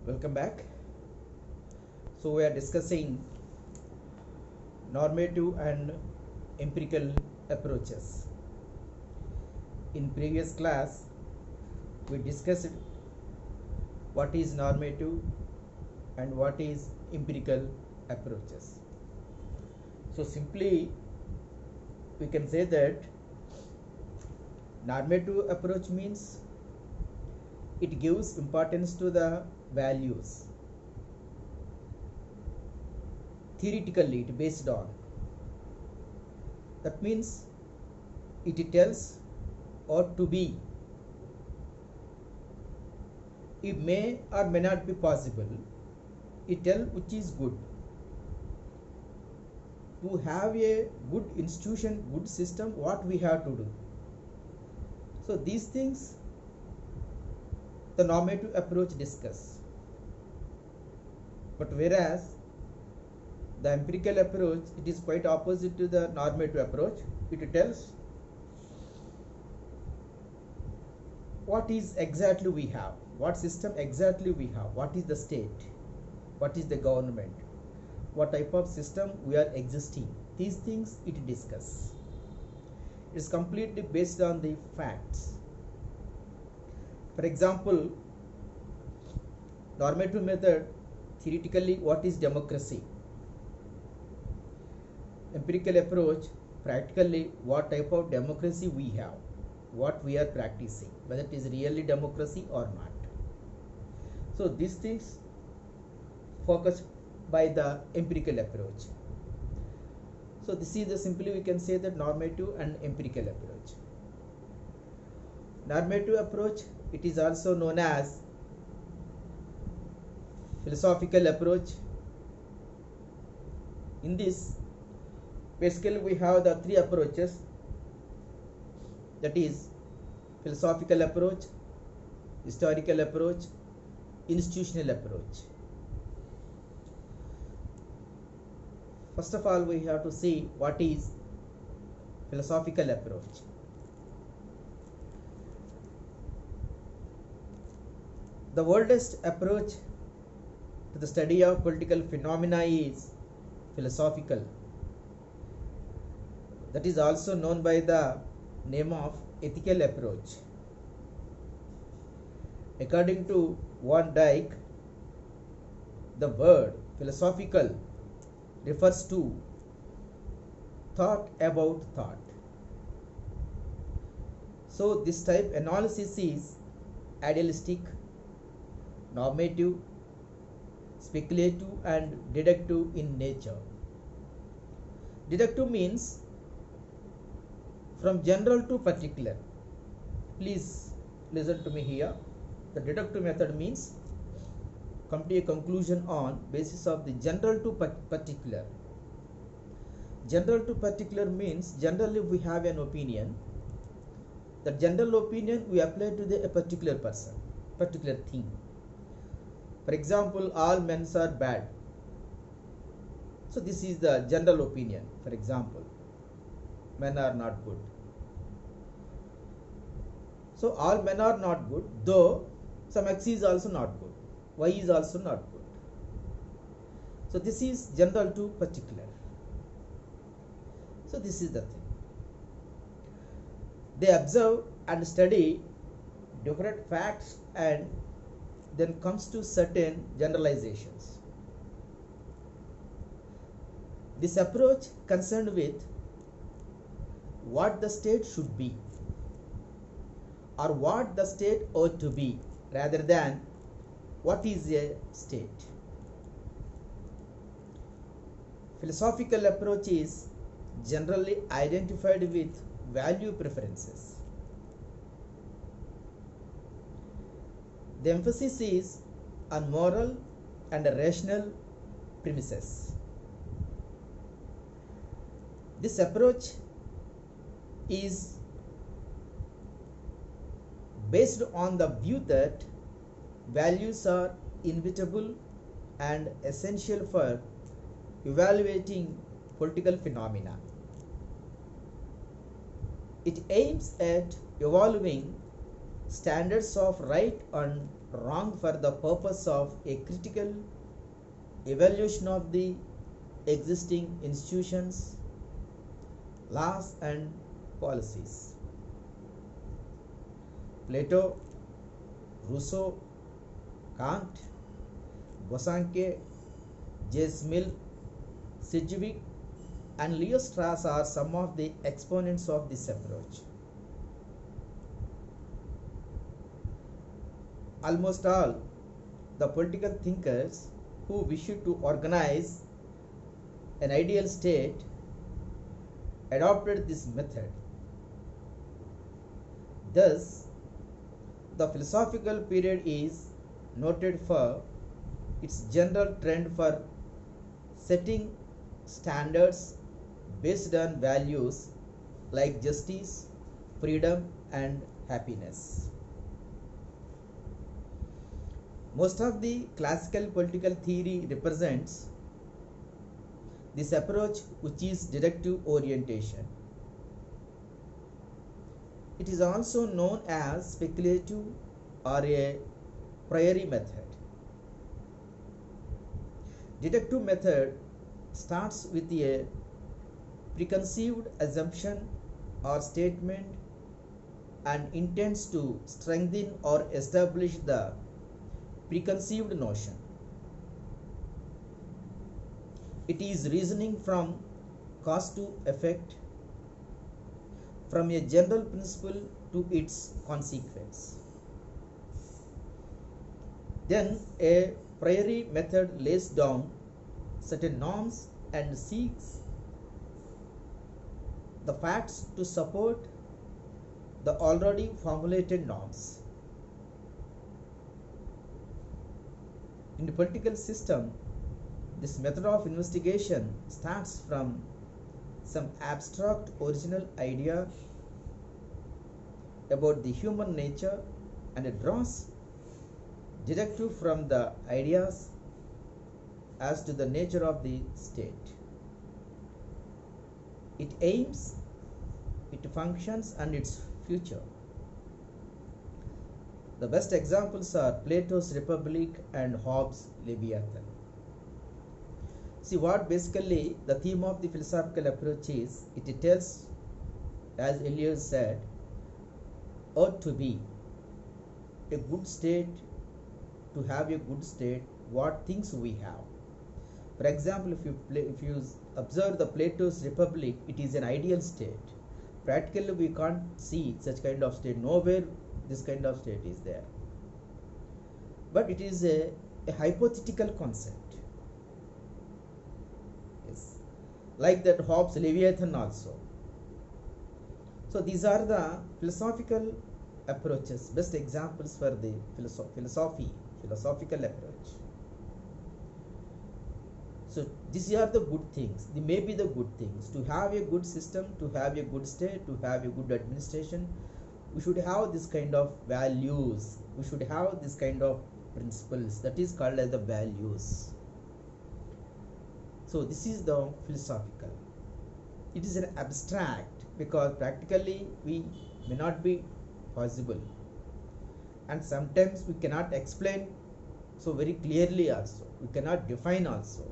Welcome back. So we are discussing normative and empirical approaches. In previous class we discussed what is normative and what is empirical approaches. So simply we can say that normative approach means it gives importance to the values. Theoretically it based on. That means it tells ought to be. It may or may not be possible. It tells which is good. To have a good institution, good system, what we have to do. So these things the normative approach discuss. But whereas the empirical approach, it is quite opposite to the normative approach. It tells what is exactly we have, what system exactly we have, what is the state, what is the government, what type of system we are existing. These things it discuss. It is completely based on the facts. For example, normative method, theoretically what is democracy? Empirical approach, practically what type of democracy we have, what we are practicing, whether it is really democracy or not. So these things focused by the empirical approach. So this is the simply we can say that normative and empirical approach. Normative approach, it is also known as philosophical approach. In this, basically we have the three approaches, that is philosophical approach, historical approach, institutional approach. First of all, we have to see what is philosophical approach. The oldest approach to the study of political phenomena is philosophical. That is also known by the name of ethical approach. According to Van Dyck, the word philosophical refers to thought about thought. So this type analysis is idealistic, normative, speculative and deductive in nature. Deductive means from general to particular. Please listen to me here. The deductive method means come to a conclusion on basis of the general to particular. General to particular means generally we have an opinion. The general opinion we apply to a particular person, particular thing. For example, all men are bad. So this is the general opinion. For example, men are not good. So all men are not good, though some X is also not good, Y is also not good. So this is general to particular. So this is the thing. They observe and study different facts and then comes to certain generalizations. This approach concerned with what the state should be or what the state ought to be rather than what is a state. Philosophical approach is generally identified with value preferences. The emphasis is on moral and rational premises. This approach is based on the view that values are inevitable and essential for evaluating political phenomena. It aims at evolving standards of right and wrong for the purpose of a critical evaluation of the existing institutions, laws and policies. Plato, Rousseau, Kant, Bosanquet, J.S. Mill, Sidgwick and Leo Strauss are some of the exponents of this approach. Almost all the political thinkers who wish to organize an ideal state adopted this method. Thus, the philosophical period is noted for its general trend for setting standards based on values like justice, freedom and happiness. Most of the classical political theory represents this approach, which is deductive orientation. It is also known as speculative or a priori method. Deductive method starts with a preconceived assumption or statement and intends to strengthen or establish the preconceived notion. It is reasoning from cause to effect, from a general principle to its consequence. Then a priori method lays down certain norms and seeks the facts to support the already formulated norms. In the political system, this method of investigation starts from some abstract original idea about the human nature and it draws deductive from the ideas as to the nature of the state. It aims, it functions and its future. The best examples are Plato's Republic and Hobbes' Leviathan. See what basically the theme of the philosophical approach is. It tells, as Eliot said, ought to be a good state, to have a good state, what things we have. For example, if you observe the Plato's Republic, it is an ideal state. Practically we can't see such kind of state. Nowhere this kind of state is there. But it is a hypothetical concept. Yes. Like that Hobbes' Leviathan also. So these are the philosophical approaches, best examples for the philosophical approach. So these are the good things. They may be the good things. To have a good system, to have a good state, to have a good administration, we should have this kind of values. We should have this kind of principles. That is called as the values. So this is the philosophical. It is an abstract because practically we may not be possible. And sometimes we cannot explain so very clearly also. We cannot define also.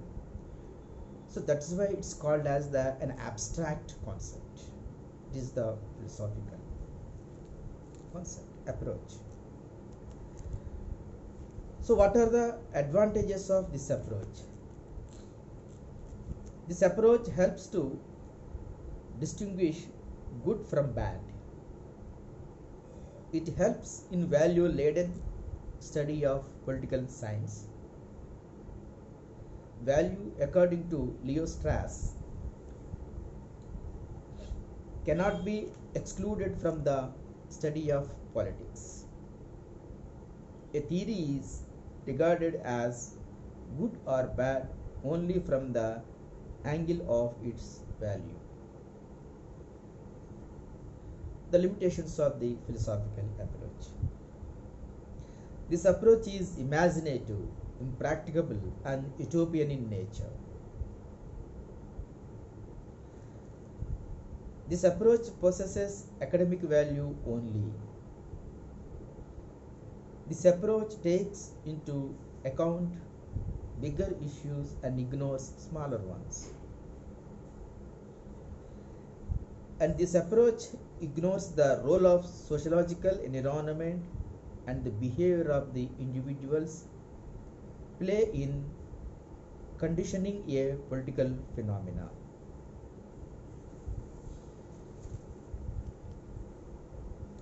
So that's why it's called as an abstract concept. It is the philosophical concept, approach. So what are the advantages of this approach? This approach helps to distinguish good from bad. It helps in value-laden study of political science. Value, according to Leo Strauss, cannot be excluded from the study of politics. A theory is regarded as good or bad only from the angle of its value. The limitations of the philosophical approach. This approach is imaginative, impracticable, and utopian in nature. This approach possesses academic value only. This approach takes into account bigger issues and ignores smaller ones. And this approach ignores the role of sociological environment and the behavior of the individuals play in conditioning a political phenomena.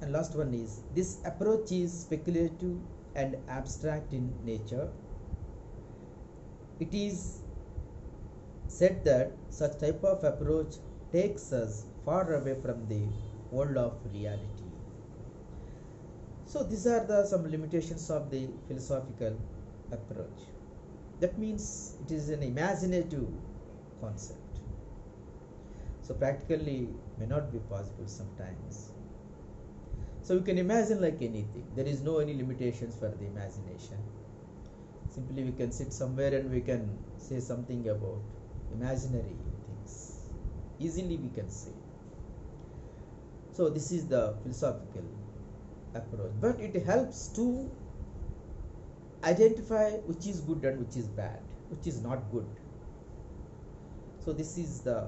And last one is, this approach is speculative and abstract in nature. It is said that such type of approach takes us far away from the world of reality. So these are the some limitations of the philosophical approach. That means it is an imaginative concept. So practically may not be possible sometimes. So we can imagine like anything. There is no any limitations for the imagination. Simply we can sit somewhere and we can say something about imaginary things. Easily we can say. So this is the philosophical approach. But it helps to identify which is good and which is bad, which is not good. So this is the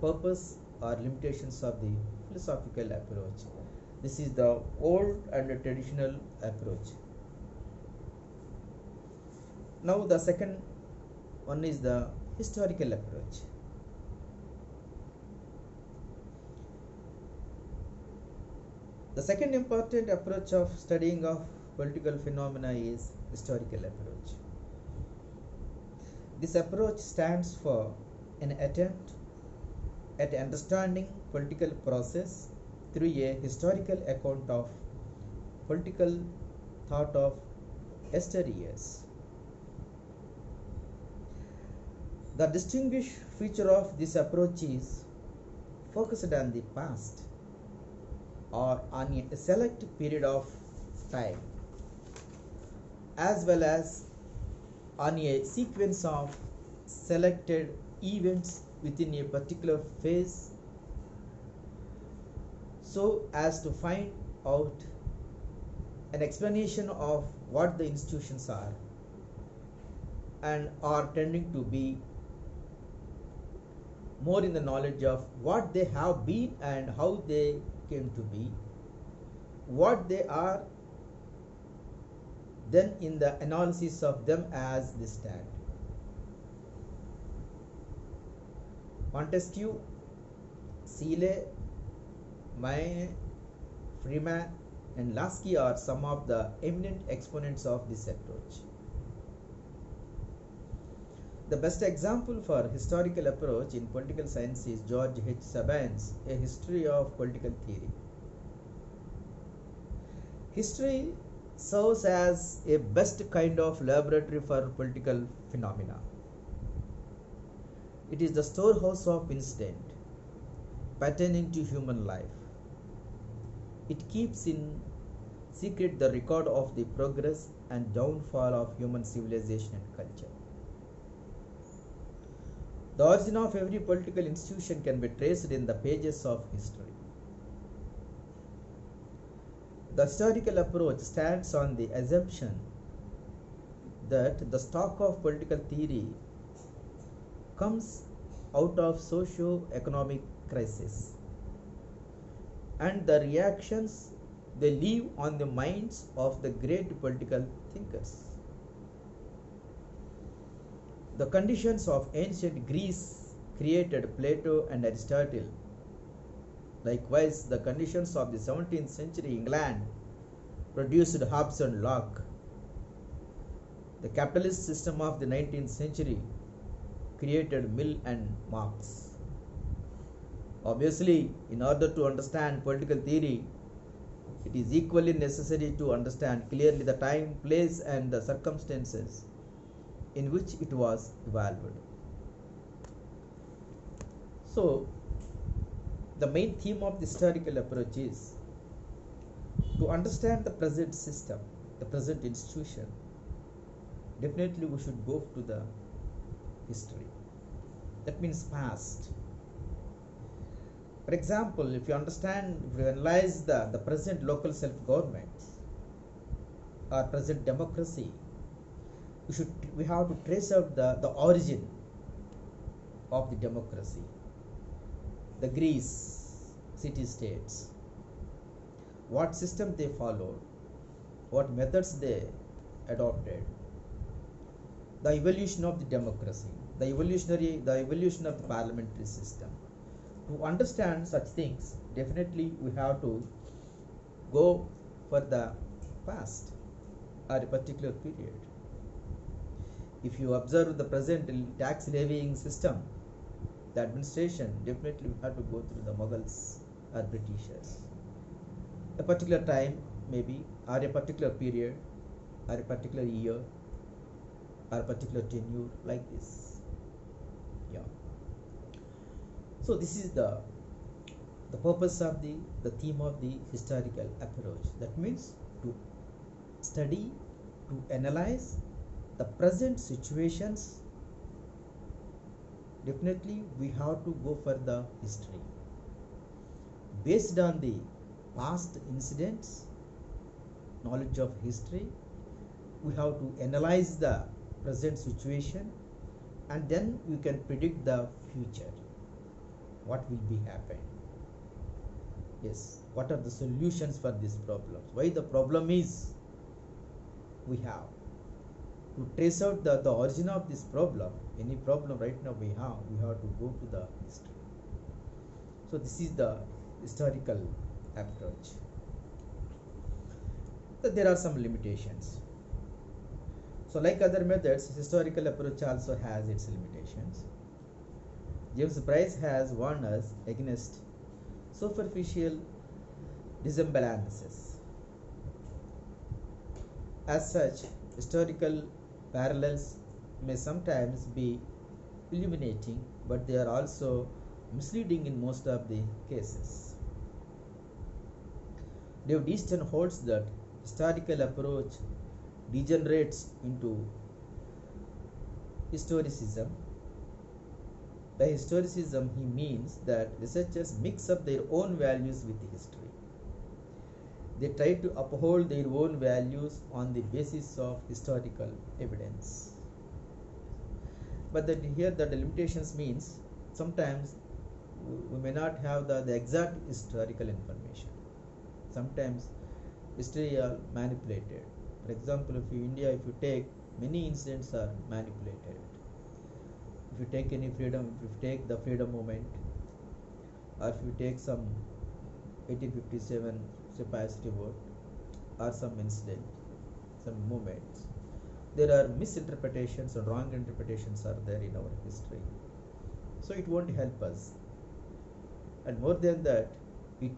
purpose or limitations of the philosophical approach. This is the old and the traditional approach. Now the second one is the historical approach. The second important approach of studying of political phenomena is historical approach. This approach stands for an attempt at understanding political process through a historical account of political thought of yesteryears. The distinguished feature of this approach is focused on the past or on a select period of time, as well as on a sequence of selected events within a particular phase, so as to find out an explanation of what the institutions are and are tending to be more in the knowledge of what they have been and how they came to be, what they are, then in the analysis of them as they stand. Montesquieu, Seeley, Maine, Freeman, and Lasky are some of the eminent exponents of this approach. The best example for historical approach in political science is George H. Saban's A History of Political Theory. History serves as a best kind of laboratory for political phenomena. It is the storehouse of incident pertaining to human life. It keeps in secret the record of the progress and downfall of human civilization and culture. The origin of every political institution can be traced in the pages of history. The historical approach stands on the assumption that the stock of political theory comes out of socio-economic crisis and the reactions they leave on the minds of the great political thinkers. The conditions of ancient Greece created Plato and Aristotle. Likewise, the conditions of the 17th century England produced Hobbes and Locke. The capitalist system of the 19th century created Mill and Marx. Obviously, in order to understand political theory, it is equally necessary to understand clearly the time, place, and the circumstances in which it was evolved. So, the main theme of the historical approach is to understand the present system, the present institution. Definitely we should go to the history. That means past. For example, if you understand, if you analyze the present local self-government or present democracy, we have to trace out the origin of the democracy, the Greece city states, what system they followed, what methods they adopted, the evolution of the democracy, the evolution of the parliamentary system. To understand such things, definitely we have to go for the past or a particular period. If you observe the present tax levying system, the administration, definitely we have to go through the Mughals or Britishers. A particular time maybe, or a particular period, or a particular year, or a particular tenure, like this. Yeah. So this is the purpose of the theme of the historical approach. That means to study, to analyze the present situations. Definitely we have to go for the history. Based on the past incidents, knowledge of history, we have to analyze the present situation, and then we can predict the future. What will be happening? Yes, what are the solutions for these problems? Why the problem is, we have to trace out the origin of this problem. Any problem right now we have to go to the history. So this is the historical approach. But there are some limitations. So like other methods, historical approach also has its limitations. James Bryce has warned us against superficial disemblances. As such, historical parallels may sometimes be illuminating, but they are also misleading in most of the cases. David Easton holds that historical approach degenerates into historicism. By historicism, he means that researchers mix up their own values with history. They try to uphold their own values on the basis of historical evidence. But then here the limitations means sometimes we may not have the exact historical information. Sometimes history are manipulated. For example, if you take, many incidents are manipulated. If you take any freedom, if you take the freedom movement, or if you take some 1857 Sepoys Revolt, or some incident, some movements, there are misinterpretations or wrong interpretations are there in our history. So it won't help us. And more than that, it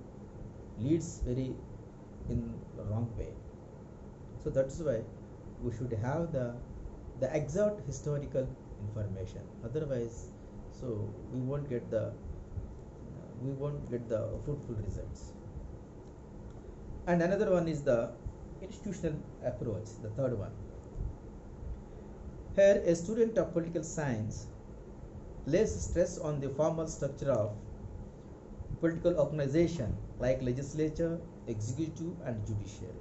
leads very in the wrong way. So that's why we should have the exact historical information. Otherwise, so we won't get the fruitful results. And another one is the institutional approach, the third one. Here, a student of political science lays stress on the formal structure of political organization like legislature, executive, and judiciary.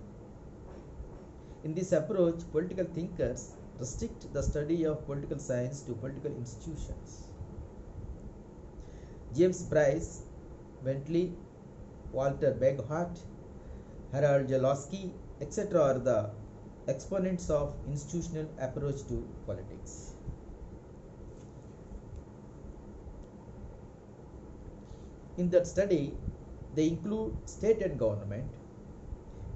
In this approach, political thinkers restrict the study of political science to political institutions. James Bryce, Bentley, Walter Beghardt, Harold Jalowski, etc. are the exponents of institutional approach to politics. In that study, they include state and government,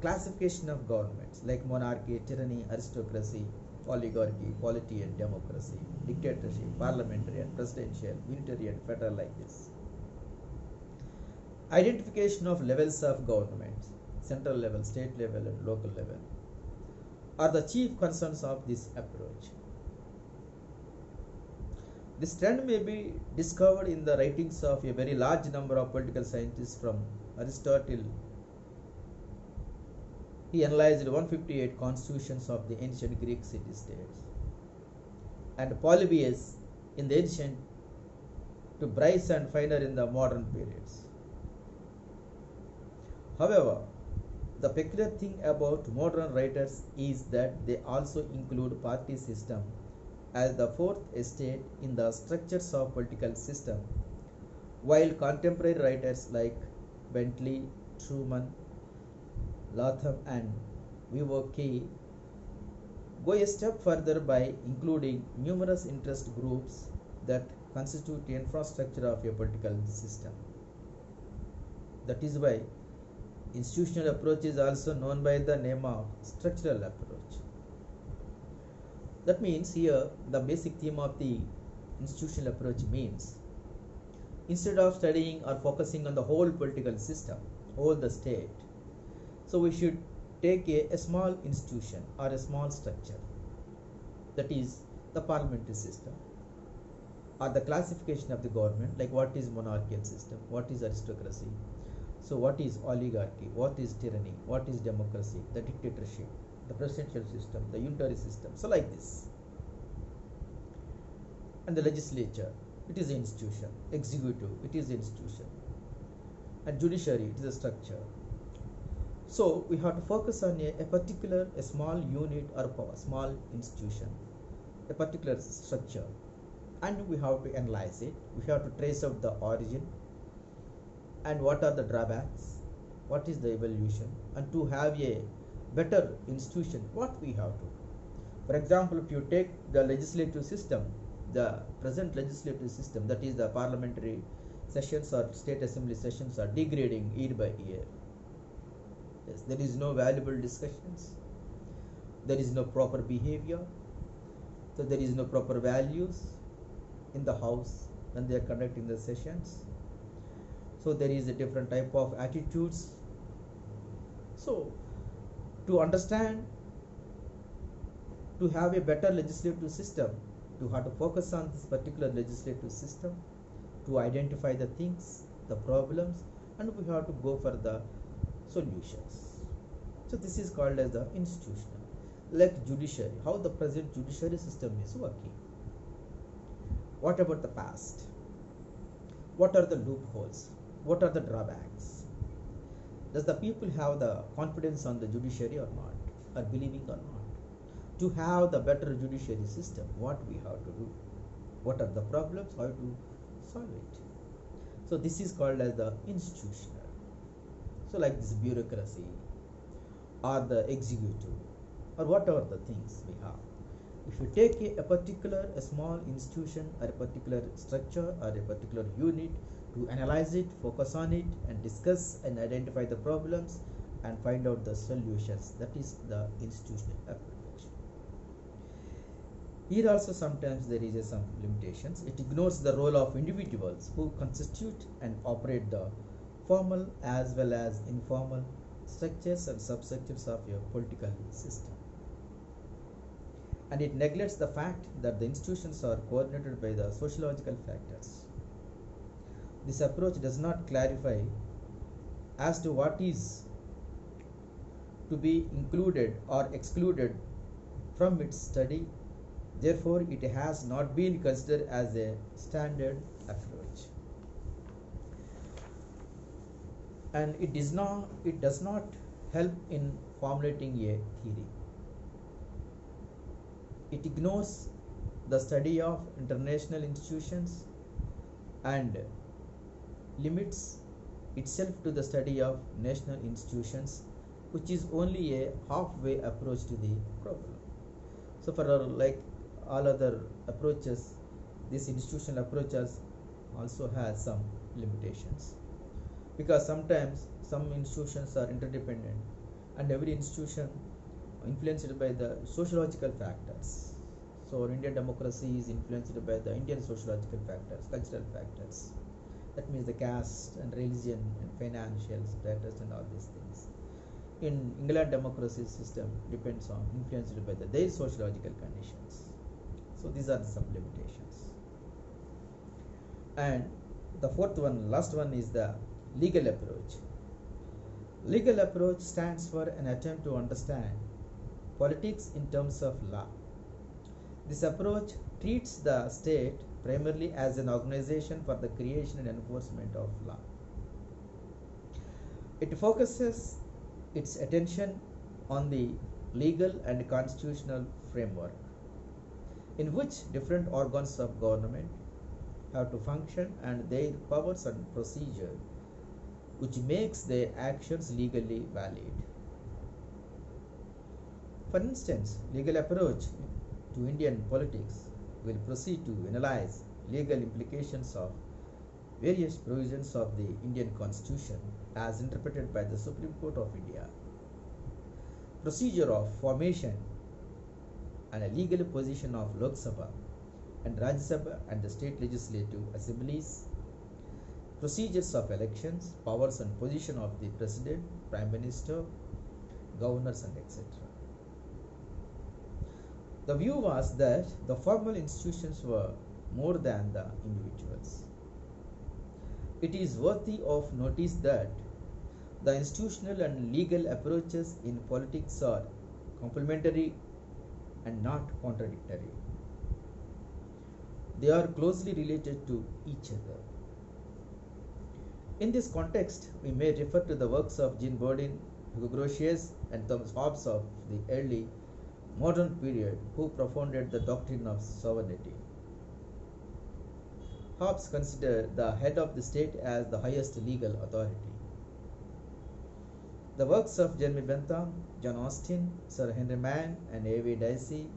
classification of governments like monarchy, tyranny, aristocracy, oligarchy, polity and democracy, dictatorship, parliamentary and presidential, unitary and federal, like this. Identification of levels of governments, central level, state level and local level, are the chief concerns of this approach. This trend may be discovered in the writings of a very large number of political scientists from Aristotle. He analyzed 158 constitutions of the ancient Greek city-states, and Polybius in the ancient, to Bryce and Feiner in the modern periods. However, The peculiar thing about modern writers is that they also include party system as the fourth estate in the structures of political system, while contemporary writers like Bentley, Truman, Latham, and VOK go a step further by including numerous interest groups that constitute the infrastructure of a political system. That is why institutional approach is also known by the name of structural approach. That means here the basic theme of the institutional approach means instead of studying or focusing on the whole political system, whole the state, so we should take a small institution or a small structure, that is the parliamentary system, or the classification of the government, like what is monarchical system, what is aristocracy, so what is oligarchy, what is tyranny, what is democracy, the dictatorship, the presidential system, the unitary system, so like this. And the legislature, it is an institution, executive, it is an institution, and judiciary, it is a structure. So we have to focus on a particular, a small unit or a small institution, a particular structure, and we have to analyze it. We have to trace out the origin and what are the drawbacks, what is the evolution, and to have a better institution, what we have to. For example, if you take the legislative system, the present legislative system, that is the parliamentary sessions or state assembly sessions are degrading year by year. Yes, there is no valuable discussions, there is no proper behavior, so there is no proper values in the house when they are conducting the sessions. So there is a different type of attitudes. So to understand, to have a better legislative system, to have to focus on this particular legislative system, to identify the things, the problems, and we have to go for the solutions. So this is called as the institutional. Like judiciary, how the present judiciary system is working. What about the past? What are the loopholes? What are the drawbacks? Does the people have the confidence on the judiciary or not, or believing or not? To have the better judiciary system, what we have to do? What are the problems? How to solve it? So this is called as the institutional. So like this bureaucracy or the executive or whatever the things we have. If you take a particular, a small institution or a particular structure or a particular unit, to analyze it, focus on it, and discuss and identify the problems and find out the solutions, that is the institutional approach. Here also sometimes there is some limitations. It ignores the role of individuals who constitute and operate the formal as well as informal structures and substructures of your political system. And it neglects the fact that the institutions are coordinated by the sociological factors. This approach does not clarify as to what is to be included or excluded from its study. Therefore, it has not been considered as a standard approach. And it does not help in formulating a theory. It ignores the study of international institutions and limits itself to the study of national institutions, which is only a halfway approach to the problem. So for like all other approaches, this institutional approaches also has some limitations, because sometimes some institutions are interdependent and every institution influenced by the sociological factors. So our Indian democracy is influenced by the Indian sociological factors, cultural factors. That means the caste and religion and financial status and all these things. In England, democracy system depends on, influenced by their sociological conditions. So these are some limitations. And the fourth one, last one, is the legal approach. Legal approach stands for an attempt to understand politics in terms of law. This approach treats the state primarily as an organization for the creation and enforcement of law. It focuses its attention on the legal and constitutional framework in which different organs of government have to function and their powers and procedure which makes their actions legally valid. For instance, legal approach to Indian politics will proceed to analyze legal implications of various provisions of the Indian Constitution as interpreted by the Supreme Court of India, procedure of formation and a legal position of Lok Sabha and Rajya Sabha and the state legislative assemblies, procedures of elections, powers and position of the President, Prime Minister, governors and etc. The view was that the formal institutions were more than the individuals. It is worthy of notice that the institutional and legal approaches in politics are complementary and not contradictory. They are closely related to each other. In this context, we may refer to the works of Jean Bodin, Hugo Grotius, and Thomas Hobbes of the early modern period who propounded the doctrine of sovereignty. Hobbes considered the head of the state as the highest legal authority. The works of Jeremy Bentham, John Austin, Sir Henry Mann, and A.V. Dicey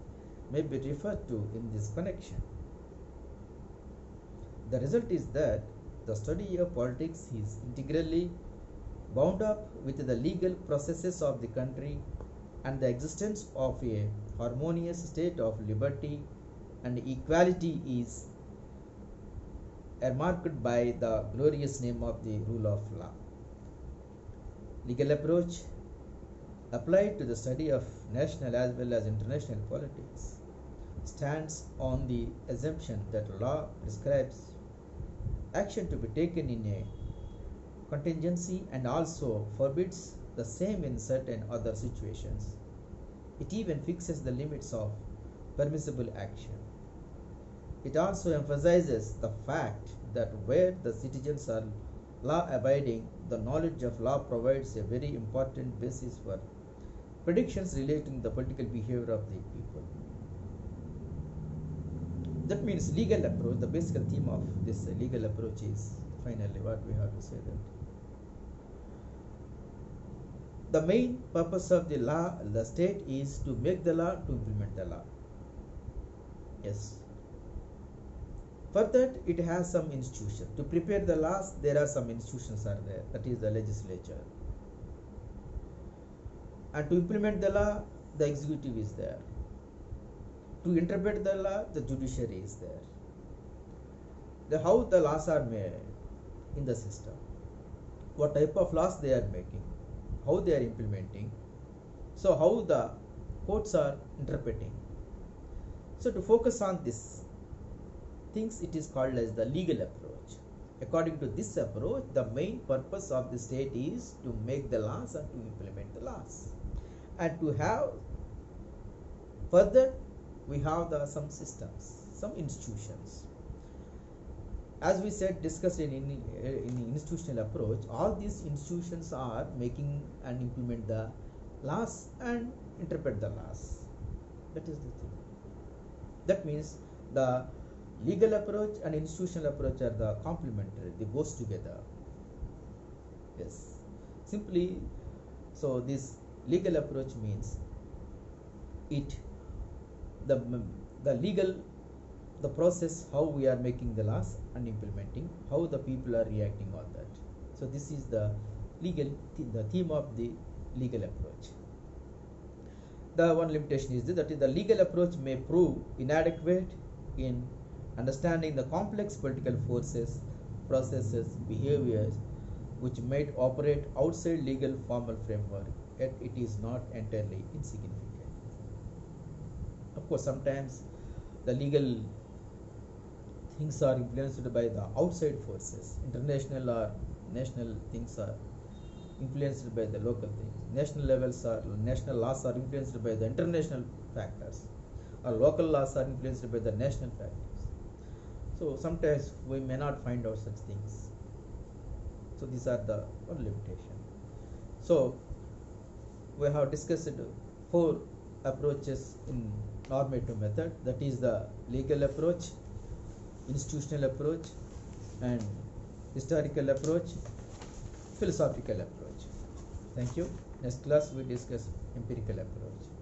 may be referred to in this connection. The result is that the study of politics is integrally bound up with the legal processes of the country and the existence of a harmonious state of liberty and equality is marked by the glorious name of the rule of law. Legal approach applied to the study of national as well as international politics stands on the assumption that law prescribes action to be taken in a contingency and also forbids the same in certain other situations. It even fixes the limits of permissible action. It also emphasizes the fact that where the citizens are law abiding, the knowledge of law provides a very important basis for predictions relating to the political behavior of the people. That means legal approach, the basic theme of this legal approach is finally what we have to say that the main purpose of the law, the state is to make the law, to implement the law. Yes. For that, it has some institution. To prepare the laws, there are some institutions are there. That is the legislature. And to implement the law, the executive is there. To interpret the law, the judiciary is there. How the laws are made in the system, what type of laws they are making, how they are implementing, so how the courts are interpreting. So to focus on this things, it is called as the legal approach. According to this approach, the main purpose of the state is to make the laws and to implement the laws, and to have further we have some systems, some institutions. As we said, discussed in institutional approach, all these institutions are making and implement the laws and interpret the laws. That is the thing. That means the legal approach and institutional approach are the complementary, they goes together. Yes. Simply, so this legal approach means the legal, the process, how we are making the laws and implementing, how the people are reacting on that. So this is the legal, the theme of the legal approach. The one limitation is that the legal approach may prove inadequate in understanding the complex political forces, processes, behaviors which might operate outside legal formal framework, yet it is not entirely insignificant. Of course, sometimes the legal things are influenced by the outside forces. International or national things are influenced by the local things. National laws are influenced by the international factors, or local laws are influenced by the national factors. So sometimes we may not find out such things. So these are the one limitation. So we have discussed four approaches in normative method, that is the legal approach, institutional approach, and historical approach, philosophical approach. Thank you. Next class we discuss empirical approach.